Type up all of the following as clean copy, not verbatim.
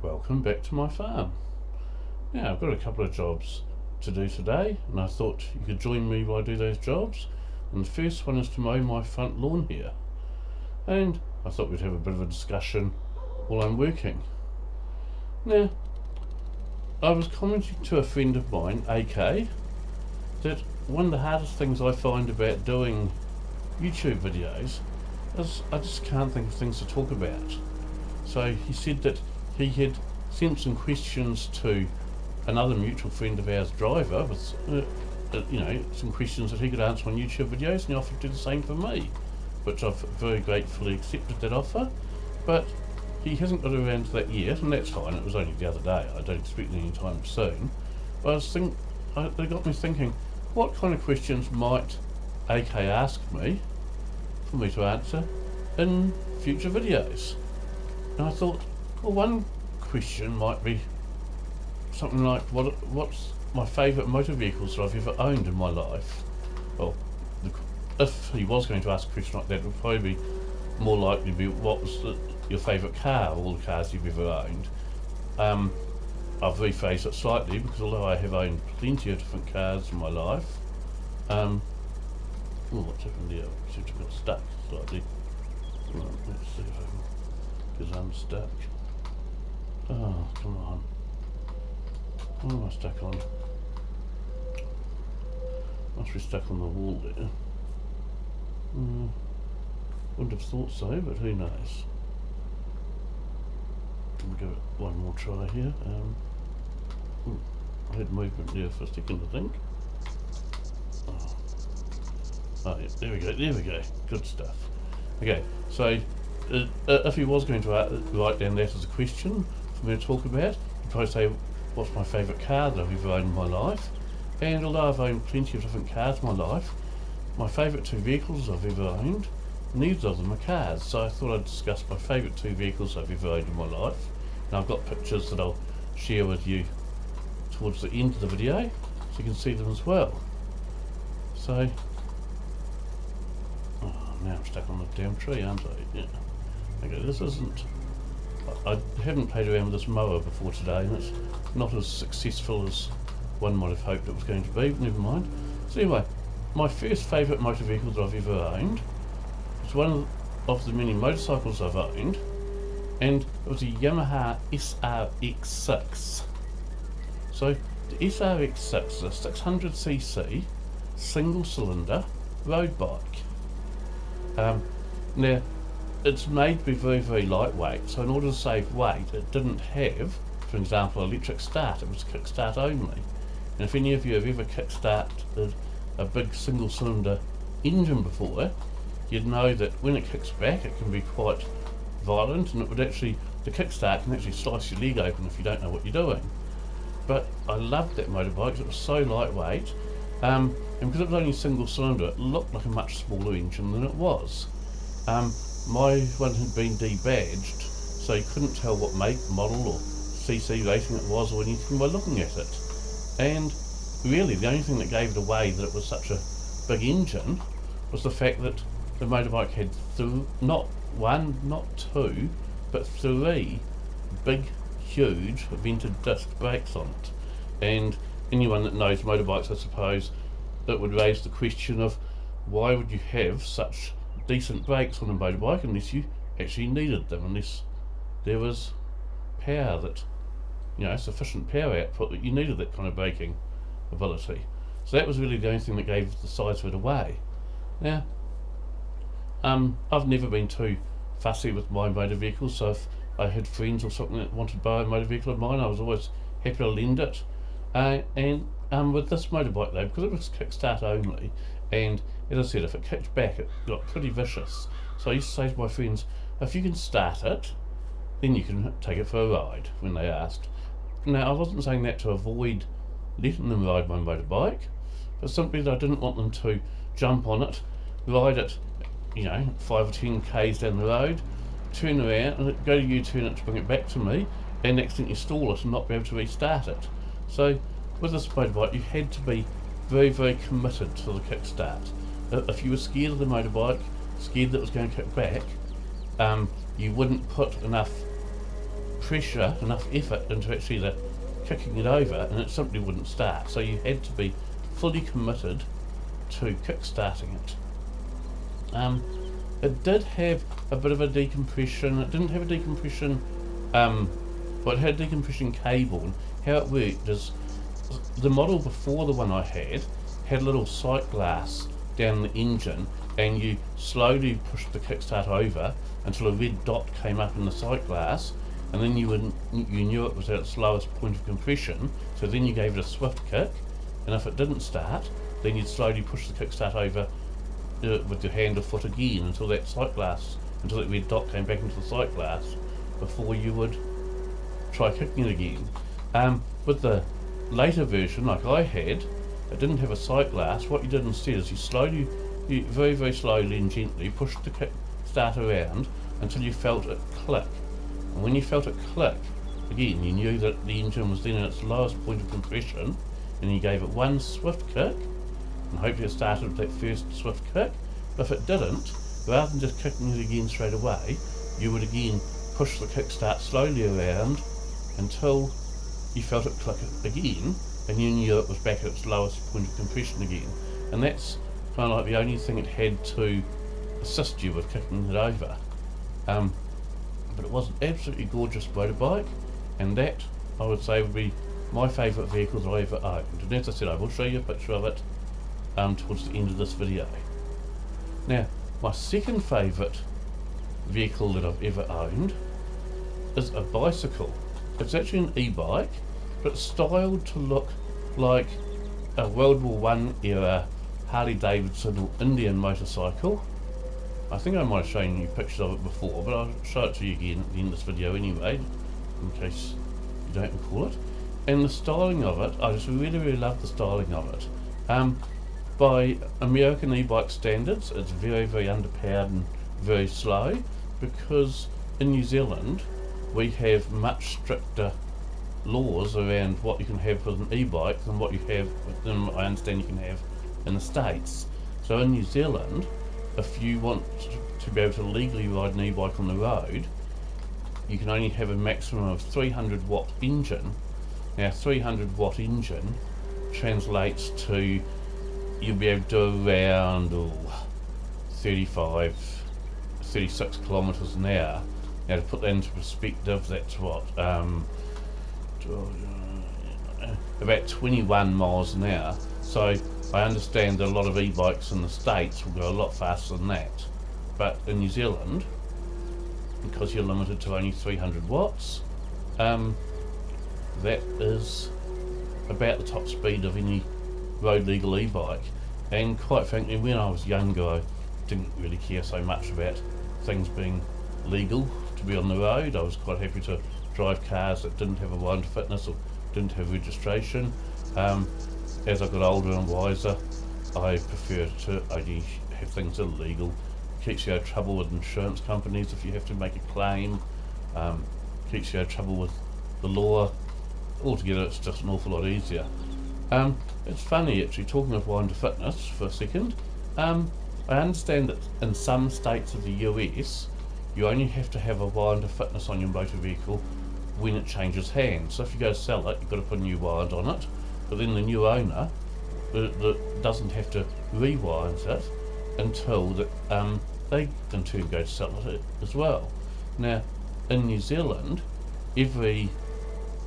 welcome back to my farm. Now I've got a couple of jobs to do today, and I thought you could join me while I do those jobs. And the first one is to mow my front lawn here, and I thought we'd have a bit of a discussion while I'm working. Now, I was commenting to a friend of mine, AK, that one of the hardest things I find about doing YouTube videos is I just can't think of things to talk about. So he said that he had sent some questions to another mutual friend of ours, Driver, with some questions that he could answer on YouTube videos, and he offered to do the same for me, which I've very gratefully accepted that offer. But he hasn't got around to that yet, and that's fine. It was only the other day. I don't expect it any time soon. But it got me thinking, what kind of questions might AK ask me for me to answer in future videos? And I thought, well, one question might be something like, what's my favourite motor vehicles that I've ever owned in my life? Well, if he was going to ask a question like that, it would probably be more likely to be, what was your favourite car of all the cars you've ever owned? I've rephrased it slightly, because although I have owned plenty of different cars in my life, what's happened there? I seem to have got stuck slightly. Right, let's see if I can get unstuck. Oh, come on. What am I stuck on? Must be stuck on the wall there. Wouldn't have thought so, but who knows. We'll give it one more try here. I had movement there for a second, I think. Oh yeah, there we go, good stuff. Okay, so if he was going to write down that as a question for me to talk about, he'd probably say, what's my favourite car that I've ever owned in my life? And although I've owned plenty of different cars in my life, my favourite two vehicles I've ever owned, neither of them are cars. So I thought I'd discuss my favourite two vehicles I've ever owned in my life. And I've got pictures that I'll share with you towards the end of the video, so you can see them as well. So, now I'm stuck on the damn tree, aren't I? Yeah. Okay, this isn't... I haven't played around with this mower before today, and it's not as successful as one might have hoped it was going to be, but never mind. So anyway, my first favourite motor vehicle that I've ever owned was one of the many motorcycles I've owned, and it was a Yamaha SRX6. So the SRX6 is a 600cc single cylinder road bike. Now, it's made to be very, very lightweight, so in order to save weight, it didn't have, for example, electric start. It was kickstart only. And if any of you have ever kickstarted a big single cylinder engine before, you'd know that when it kicks back, it can be quite violent, and the kickstart can actually slice your leg open if you don't know what you're doing. But I loved that motorbike because it was so lightweight, and because it was only single cylinder, it looked like a much smaller engine than it was. My one had been debadged, so you couldn't tell what make, model or CC rating it was or anything by looking at it. And really the only thing that gave it away that it was such a big engine was the fact that the motorbike had not one, not two, but three big, huge vented disc brakes on it. And anyone that knows motorbikes, I suppose, it would raise the question of why would you have such decent brakes on a motorbike unless you actually needed them, unless there was power that, sufficient power output that you needed that kind of braking ability. So that was really the only thing that gave the size of it away. Now, I've never been too fussy with my motor vehicles, so if I had friends or something that wanted to buy a motor vehicle of mine, I was always happy to lend it. And with this motorbike though, because it was kickstart only, and as I said, if it kicked back, it got pretty vicious. So I used to say to my friends, if you can start it, then you can take it for a ride, when they asked. Now, I wasn't saying that to avoid letting them ride my motorbike, but simply that I didn't want them to jump on it, ride it, 5 or 10 k's down the road, turn around and go to U-turn it to bring it back to me, and accidentally stall it and not be able to restart it. So with this motorbike, you had to be very, very committed to the kickstart. If you were scared of the motorbike, scared that it was going to kick back, you wouldn't put enough pressure, enough effort into actually kicking it over, and it simply wouldn't start. So you had to be fully committed to kick-starting it. It did have a bit of a decompression. It didn't have a decompression, but it had a decompression cable. And how it worked is the model before the one I had a little sight glass down the engine, and you slowly pushed the kickstart over until a red dot came up in the sight glass, and then you knew it was at its lowest point of compression. So then you gave it a swift kick, and if it didn't start, then you'd slowly push the kickstart over with your hand or foot again until that red dot came back into the sight glass before you would try kicking it again. With the later version, like I had, it didn't have a sight glass. What you did instead is you very, very slowly and gently pushed the kickstart around until you felt it click. And when you felt it click, again, you knew that the engine was then at its lowest point of compression, and you gave it one swift kick, and hopefully it started with that first swift kick. But if it didn't, rather than just kicking it again straight away, you would again push the kickstart slowly around until you felt it click again, and you knew it was back at its lowest point of compression again. And that's kind of like the only thing it had to assist you with kicking it over. But it was an absolutely gorgeous motorbike, and that, I would say, would be my favourite vehicle that I ever owned. And as I said, I will show you a picture of it towards the end of this video. Now, my second favourite vehicle that I've ever owned is a bicycle. It's actually an e-bike, but it's styled to look like a World War I era Harley Davidson or Indian motorcycle. I think I might have shown you pictures of it before, but I'll show it to you again at the end of this video anyway, in case you don't recall it. And the styling of it, I just really, really love the styling of it. By American e-bike standards, it's very, very underpowered and very slow, because in New Zealand we have much stricter laws around what you can have with an e-bike than what you have than I understand you can have in the States. So in New Zealand, if you want to be able to legally ride an e-bike on the road, you can only have a maximum of 300 watt engine. Now 300 watt engine translates to, you'll be able to do around 35, 36 kilometres an hour. Now to put that into perspective, that's what, about 21 miles an hour. So I understand that a lot of e-bikes in the States will go a lot faster than that. But in New Zealand, because you're limited to only 300 watts, that is about the top speed of any road legal e-bike. And quite frankly, when I was younger, I didn't really care so much about things being legal to be on the road. I was quite happy to drive cars that didn't have a warrant of fitness or didn't have registration. As I got older and wiser, I prefer to only have things that are legal. Keeps you out of trouble with insurance companies if you have to make a claim. Keeps you out of trouble with the law. Altogether, it's just an awful lot easier. It's funny, actually, talking of warrant of fitness for a second. I understand that in some states of the US, you only have to have a warrant of fitness on your motor vehicle when it changes hands. So if you go to sell it, you've got to put a new warrant on it, but then the new owner doesn't have to re-warrant it until they in turn go to sell it as well. Now, in New Zealand, every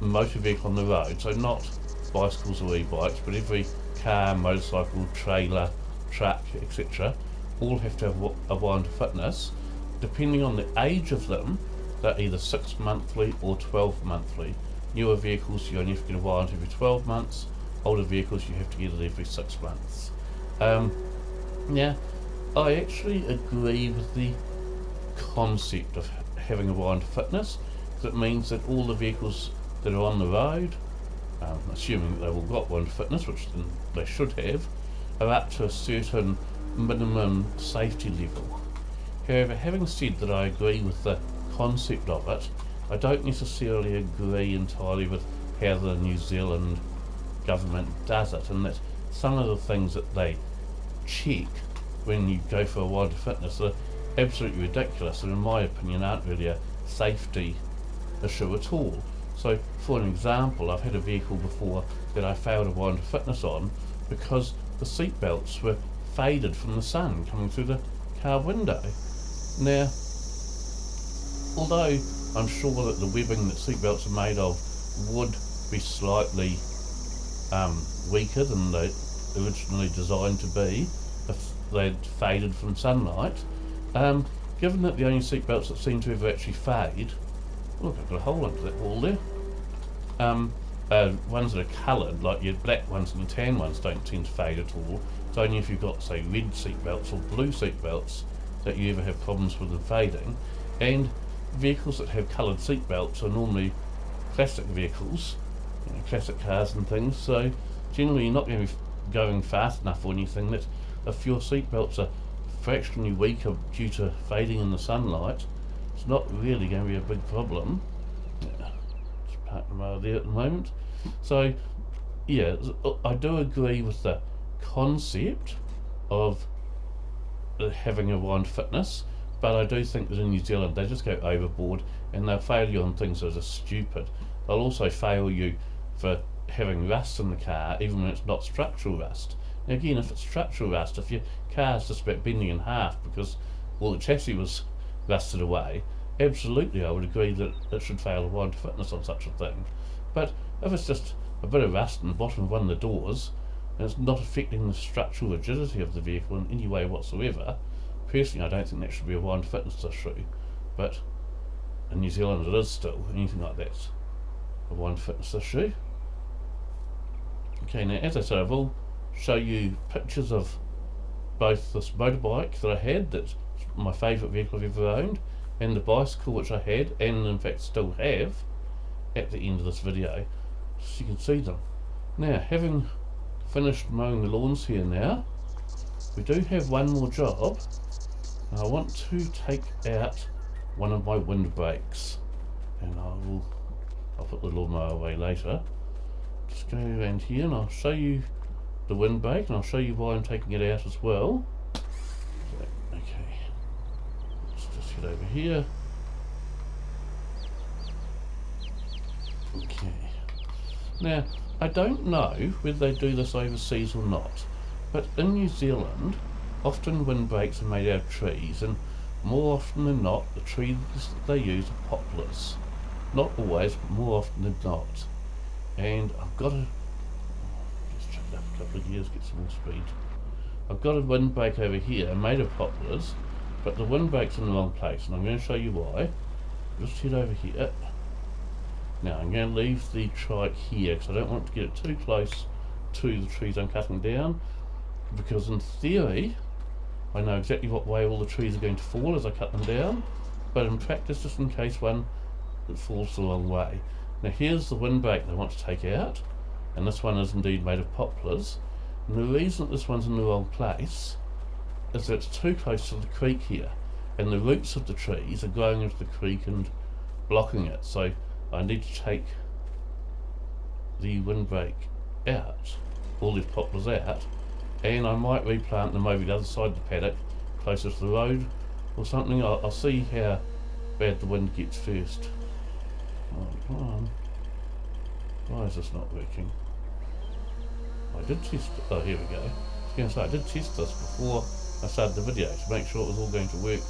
motor vehicle on the road, so not bicycles or e-bikes, but every car, motorcycle, trailer, truck, etc., all have to have a warrant of fitness. Depending on the age of them, they're either 6 monthly or 12 monthly. Newer vehicles, you only have to get a warrant every 12 months. Older vehicles, you have to get it every 6 months. Now, I actually agree with the concept of having a warrant of fitness, because it means that all the vehicles that are on the road, assuming that they've all got warrant of fitness, which they should have, are up to a certain minimum safety level. However, having said that I agree with the concept of it, I don't necessarily agree entirely with how the New Zealand government does it, and that some of the things that they check when you go for a warrant of fitness are absolutely ridiculous, and in my opinion aren't really a safety issue at all. So for an example, I've had a vehicle before that I failed a warranty fitness on because the seat belts were faded from the sun coming through the car window. Now, although I'm sure that the webbing that seat belts are made of would be slightly weaker than they originally designed to be if they'd faded from sunlight, given that the only seat belts that seem to ever actually fade, look, I've got a hole under that wall there, ones that are coloured, like your black ones and your tan ones, don't tend to fade at all. It's only if you've got, say, red seat belts or blue seat belts that you ever have problems with them fading. And vehicles that have coloured seat belts are normally classic vehicles, you know, classic cars and things, so generally you're not going to be going fast enough or anything that if your seat belts are fractionally weaker due to fading in the sunlight, it's not really going to be a big problem. Yeah, just park the mower there at the moment. So yeah, I do agree with the concept of having a wand fitness, but I do think that in New Zealand they just go overboard and they'll fail you on things that are stupid. They'll also fail you for having rust in the car even when it's not structural rust. Now again, if it's structural rust, if your car's just about bending in half because the chassis was rusted away, absolutely I would agree that it should fail a warranty fitness on such a thing. But if it's just a bit of rust in the bottom of one of the doors and it's not affecting the structural rigidity of the vehicle in any way whatsoever, personally I don't think that should be a warranty fitness issue. But in New Zealand it is still. Anything like that's a warranty fitness issue. Okay, now as I said, I will show you pictures of both this motorbike that I had, that's my favourite vehicle I've ever owned, and the bicycle which I had and in fact still have, at the end of this video, so you can see them. Now, having finished mowing the lawns here now, we do have one more job. I want to take out one of my windbreaks, and I'll put the lawnmower away later. Just go around here and I'll show you the windbreak and I'll show you why I'm taking it out as well. So, okay, let's just head over here. Okay, now I don't know whether they do this overseas or not, but in New Zealand often windbreaks are made out of trees, and more often than not the trees that they use are poplars. Not always, but more often than not. And I've got to just chuck it up a couple of gears, get some more speed. I've got a windbreak over here made of poplars, but the windbreak's in the wrong place, and I'm going to show you why. Just head over here. Now I'm going to leave the trike here because I don't want to get it too close to the trees I'm cutting down, because in theory I know exactly what way all the trees are going to fall as I cut them down, but in practice, just in case one that falls the wrong way. Now here's the windbreak that I want to take out, and this one is indeed made of poplars, and the reason that this one's in the wrong place is that it's too close to the creek here, and the roots of the trees are growing into the creek and blocking it, so I need to take the windbreak out, all these poplars out, and I might replant them over the other side of the paddock closer to the road or something. I'll see how bad the wind gets first. Oh, come on. Why is this not working? I did test, oh here we go. I was going to say, I did test this before I started the video to make sure it was all going to work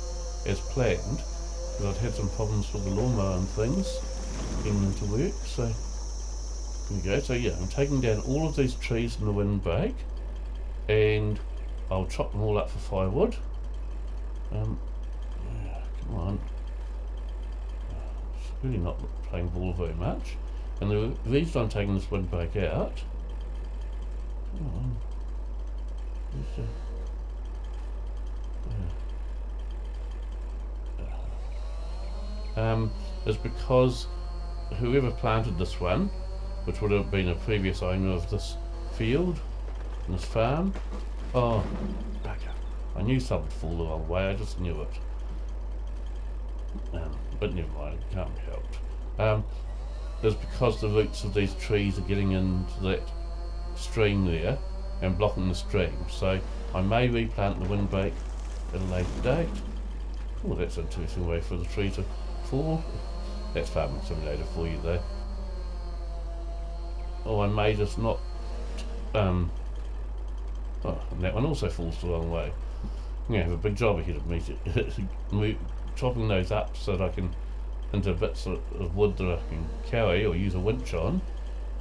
as planned, because I'd had some problems with the lawnmower and things getting them to work. So here we go. So yeah, I'm taking down all of these trees in the windbreak, and I'll chop them all up for firewood. Yeah, come on. It's really not playing ball very much. And the reason I'm taking this windbreak out, come on, is because whoever planted this one, which would have been a previous owner of this field, this farm, oh, bugger. I knew something would fall the wrong way, I just knew it. But never mind, it can't be helped. It's because the roots of these trees are getting into that stream there and blocking the stream. So I may replant the windbreak at a later date. Oh, that's an interesting way for the tree to fall. That's Farming Simulator for you though. Oh, I may just not, oh, and that one also falls the wrong way. I'm going to have a big job ahead of me chopping those up so that I can, into bits of wood that I can carry or use a winch on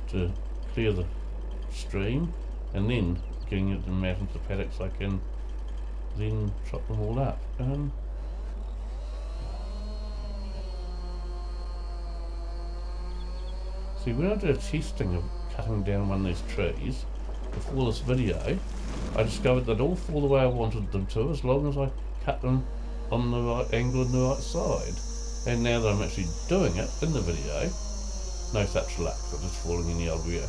to clear the stream, and then getting it them out into the paddocks I can then chop them all up. See, when I did a testing of cutting down one of these trees before this video, I discovered they'd all fall the way I wanted them to as long as I cut them on the right angle and the right side. And now that I'm actually doing it in the video, no such luck, they're just falling in the old way.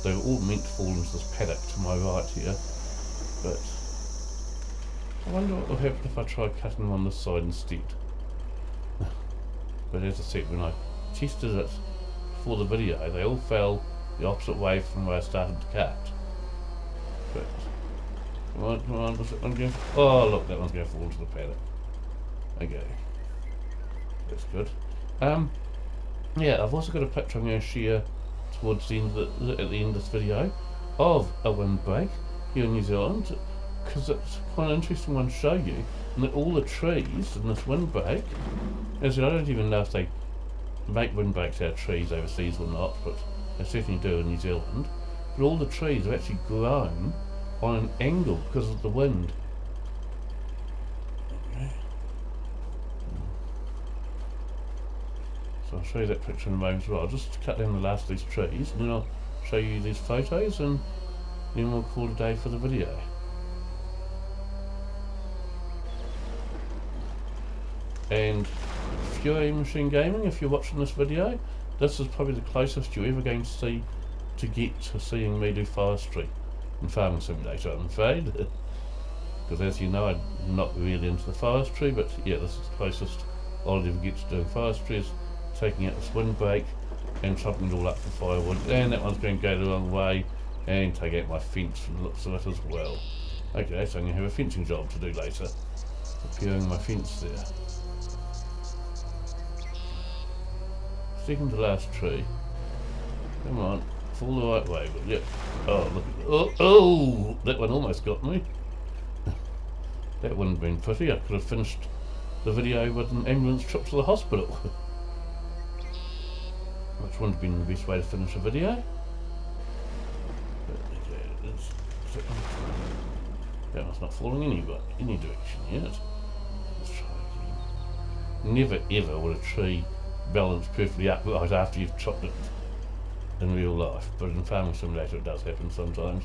They were all meant to fall into this paddock to my right here, but I wonder what will happen if I try cutting them on this side instead. But as I said, when I tested it for the video, they all fell the opposite way from where I started to cut. But come on, what's that one going? Oh look, that one's going to fall into the paddock. Okay, that's good. Yeah, I've also got a picture I'm going to share towards the end at the end of this video of a windbreak here in New Zealand, because it's quite an interesting one to show you. And that all the trees in this windbreak, as I don't even know if they make windbreaks out of trees overseas or not, but they certainly do in New Zealand. But all the trees have actually grown on an angle because of the wind. Okay. So I'll show you that picture in a moment as well. I'll just cut down the last of these trees and then I'll show you these photos and then we'll call it a day for the video. And Fury Machine Gaming, if you're watching this video, this is probably the closest you're ever going to see to get to seeing me do forestry in Farming Simulator, I'm afraid. Because as you know, I'm not really into the forestry, but yeah, this is the closest I'll ever get to doing forestry, is taking out this windbreak and chopping it all up for firewood. And that one's going to go the wrong way and take out my fence from the looks of it as well. Okay, so I'm going to have a fencing job to do later, preparing my fence there. Second to last tree. Come on, fall the right way, will you? Oh, look at that. Oh, that one almost got me. That wouldn't have been pretty. I could have finished the video with an ambulance trip to the hospital. Which wouldn't have been the best way to finish a video. But okay, that one's not falling any direction yet. Let's try again. Never ever would a tree balance perfectly upright after you've chopped it in real life, but in Farming Simulator it does happen sometimes.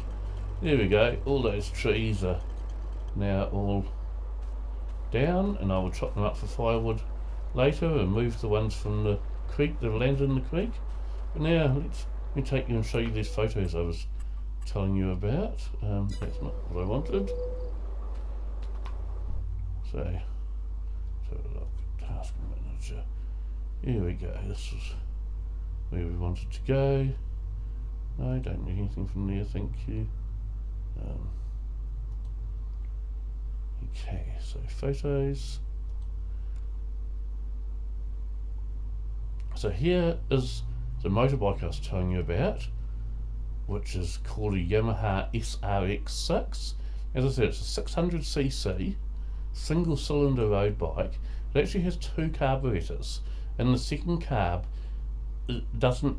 There we go, all those trees are now all down, and I will chop them up for firewood later and move the ones from the creek that have landed in the creek. But now let me take you and show you these photos I was telling you about. That's not what I wanted. So look, task manager. Here we go, this is where we wanted to go. No, don't need anything from there, thank you. Okay, so photos. So here is the motorbike I was telling you about, which is called a Yamaha SRX6. As I said, it's a 600cc single cylinder road bike. It actually has two carburetors, and the second carb doesn't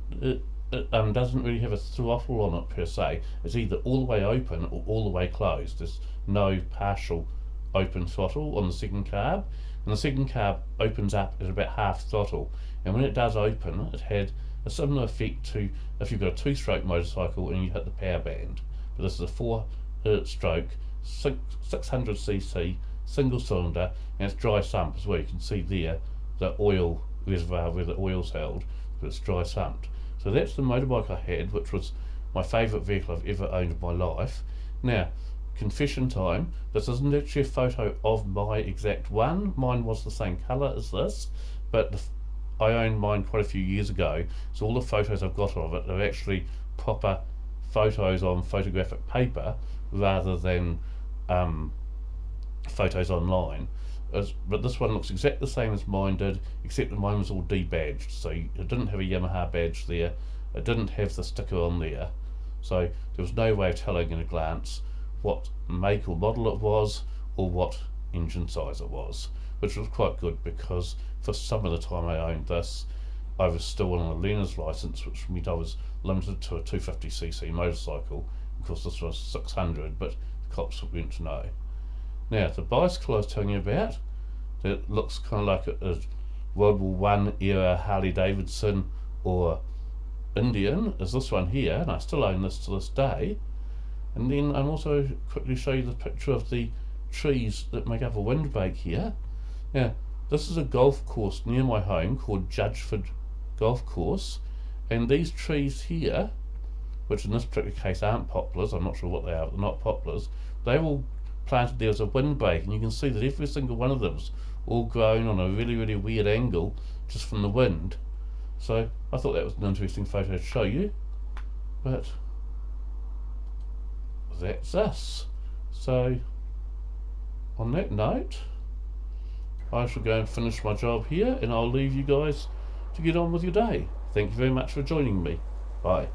really have a throttle on it per se. It's either all the way open or all the way closed. There's no partial open throttle on the second carb, and the second carb opens up at about half throttle, and when it does open it had a similar effect to if you've got a two-stroke motorcycle and you hit the power band. But this is a four-stroke 600cc single cylinder, and it's dry sump as well. You can see there the oil reservoir where the oil's held, but it's dry sumped. So that's the motorbike I had, which was my favourite vehicle I've ever owned in my life. Now, confession time, this isn't actually a photo of my exact one. Mine was the same colour as this, but I owned mine quite a few years ago, so all the photos I've got of it are actually proper photos on photographic paper rather than photos online. but this one looks exactly the same as mine did, except that mine was all debadged, so it didn't have a Yamaha badge there, it didn't have the sticker on there, so there was no way of telling in a glance what make or model it was or what engine size it was, which was quite good because for some of the time I owned this, I was still on a learner's license, which meant I was limited to a 250cc motorcycle. Of course, this was 600, but the cops weren't to know. Now, the bicycle I was telling you about, that looks kind of like a World War One era Harley Davidson or Indian, is this one here, and I still own this to this day. And then I'll also quickly show you the picture of the trees that make up a windbreak here. Now, this is a golf course near my home called Judgeford Golf Course, and these trees here, which in this particular case aren't poplars, I'm not sure what they are, but they're not poplars, they all planted there as a windbreak, and you can see that every single one of them is all grown on a really, really weird angle just from the wind. So I thought that was an interesting photo to show you, but that's us. So on that note, I shall go and finish my job here, and I'll leave you guys to get on with your day. Thank you very much for joining me. Bye.